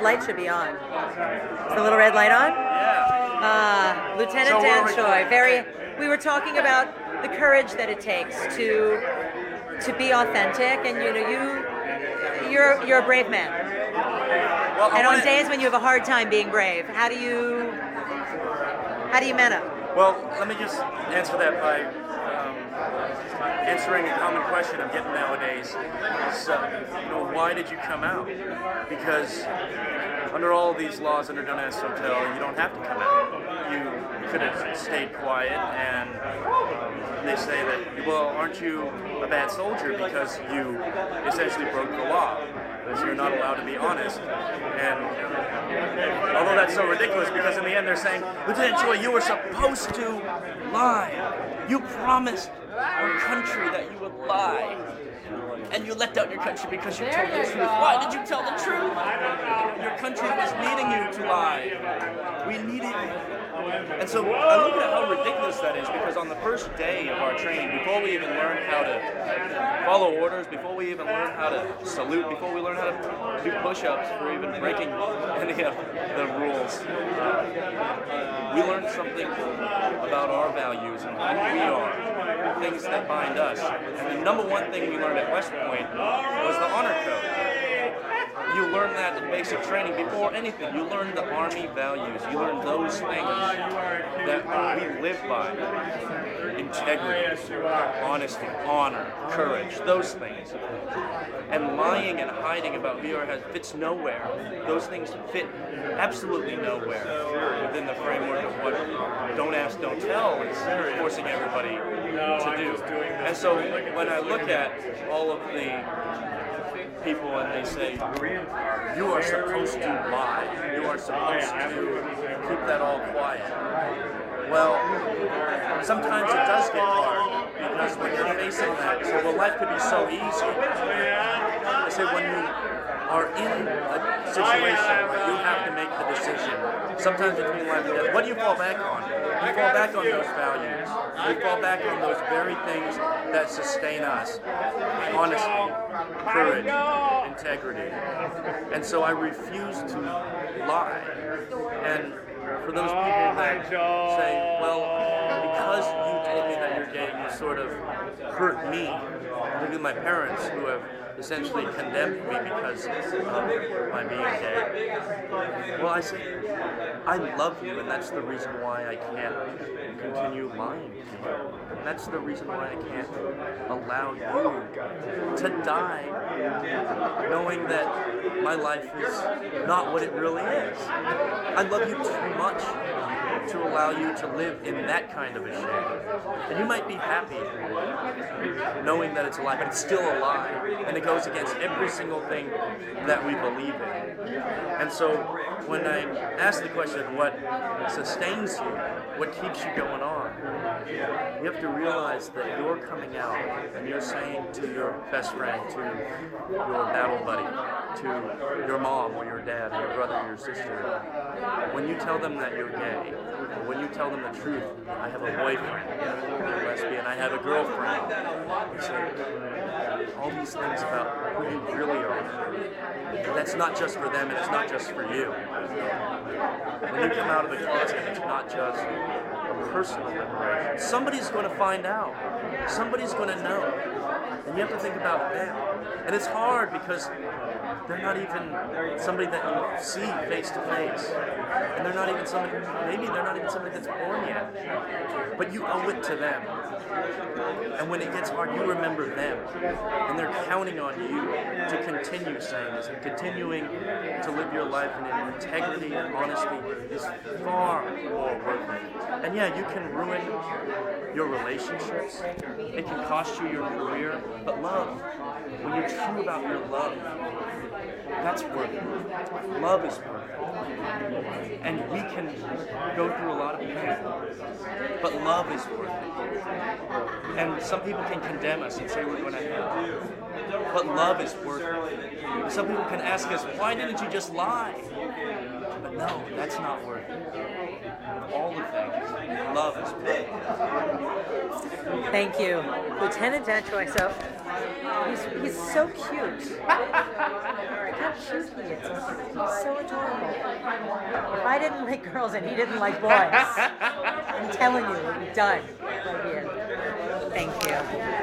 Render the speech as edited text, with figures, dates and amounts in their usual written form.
light should be on. Is the little red light on? Yeah. Lieutenant Dan Choi. We were talking about the courage that it takes to be authentic, and you're a brave man. Well, And on days when you have a hard time being brave, how do you man up? Well, let me just answer that by answering a common question I'm getting nowadays. Is, why did you come out? Because under all these laws under Don't Ask, Don't Tell, you don't have to come out. You could have stayed quiet, and they say that, well, aren't you a bad soldier because you essentially broke the law? Because you're not allowed to be honest. And although that's so ridiculous, because in the end they're saying, Lieutenant Choi, you were supposed to lie. You promised our country that you would lie. And you let down your country because you told the truth. Why did you tell the truth? Your country was needing you to lie. We needed you. And so I look at how ridiculous that is, because on the first day of our training, before we even learn how to follow orders, before we even learn how to salute, before we learn how to do push-ups for even breaking any of the rules, we learned something about our values and who we are, things that bind us. And the number one thing we learned at West Point was the honor code. You learn that in basic training before anything. You learn the Army values. You learn those things that we live by. Integrity, honesty, honor, courage, those things. And lying and hiding about who you are fits nowhere. Those things fit absolutely nowhere within the framework of what Don't Ask, Don't Tell is forcing everybody to do. And so when I look at all of the people and they say, you are supposed to lie, you are supposed to keep that all quiet. Well, sometimes it does get hard, because when you're facing that, you say, well, life could be so easy. I say, when you are in a situation where you have to make the decision, sometimes between life and death, what do you fall back on? You fall back on those values. You fall back on those very things that sustain us. Honesty, courage, integrity. And so I refuse to lie. And for those people that say, well, because you told me that you're gay, you sort of hurt me, particularly my parents, who have essentially condemned me because of my being gay. Well, I say, I love you, and that's the reason why I can't continue lying to you. That's the reason why I can't allow you to die knowing that my life is not what it really is. I love you too much to allow you to live in that kind of a shape. And you might be happy knowing that it's a lie, but it's still a lie. And it goes against every single thing that we believe in. And so when I ask the question, what sustains you, what keeps you going on, you have to realize that you're coming out and you're saying to your best friend, to your battle buddy, to your mom or your dad or your brother or your sister, when you tell them that you're gay, when you tell them the truth, I have a boyfriend, I'm a lesbian, I have a girlfriend, you say all these things about who you really are. That's not just for them, and it's not just for you. When you come out of the closet, it's not just a personal liberation. Somebody's going to find out. Somebody's going to know. And you have to think about them. And it's hard because they're not even somebody that you see face to face. And they're not even somebody, maybe they're not even somebody that's born yet. But you owe it to them. And when it gets hard, you remember them. And they're counting on you to continue saying this and continuing to live your life in integrity and honesty is far more worth it. And yeah, you can ruin your relationships. It can cost you your career. But love, when you're true about your love, that's worth it. Love is worth it. And we can go through a lot of pain, but love is worth it. And some people can condemn us and say we're going to hell, but love is worth it. Some people can ask us, why didn't you just lie? But no, that's not worth it. All the things, love is worth it. Thank you. Lieutenant Dan Choi. So He's so cute. How cute he is. He's so adorable. If I didn't like girls and he didn't like boys, I'm telling you, we'd be done right here. Thank you.